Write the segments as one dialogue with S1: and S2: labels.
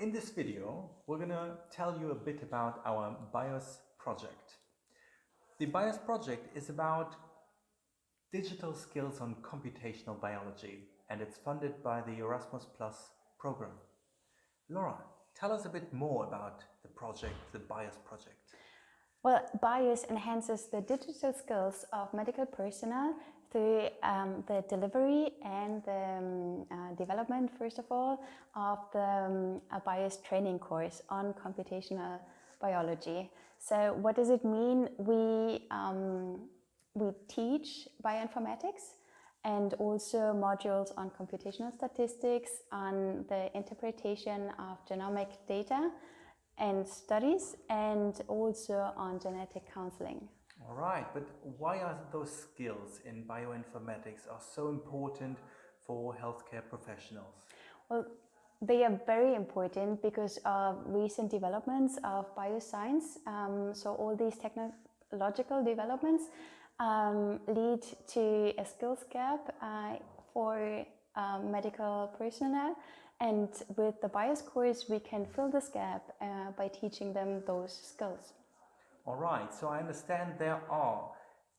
S1: In this video, we're going to tell you a bit about our BioS project. The BioS project is about digital skills on computational biology, and it's funded by the Erasmus Plus program. Laura, tell us a bit more about the project, the BioS project.
S2: Well, BioS enhances the digital skills of medical personnel through the delivery and the development, first of all, of the BioS training course on computational biology. So what does it mean? We teach bioinformatics and also modules on computational statistics, on the interpretation of genomic data and studies, and also on genetic counseling.
S1: All right, but why are those skills in bioinformatics are so important for healthcare professionals?
S2: Well, they are very important because of recent developments of bioscience. So all these technological developments lead to a skills gap for medical personnel. And with the BioS course, we can fill this gap by teaching them those skills.
S1: All right, so I understand there are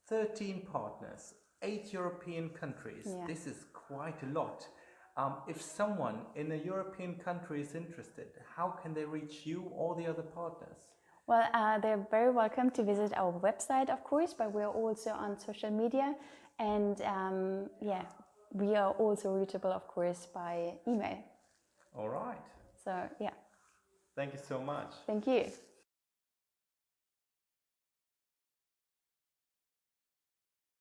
S1: 13 partners, 8 European countries.
S2: Yeah.
S1: This is quite a lot. If someone in a European country is interested, how can they reach you or the other partners?
S2: Well, they're very welcome to visit our website, of course, but we're also on social media. And yeah, we are also reachable, of course, by email.
S1: All right.
S2: So, yeah.
S1: Thank you so much.
S2: Thank you.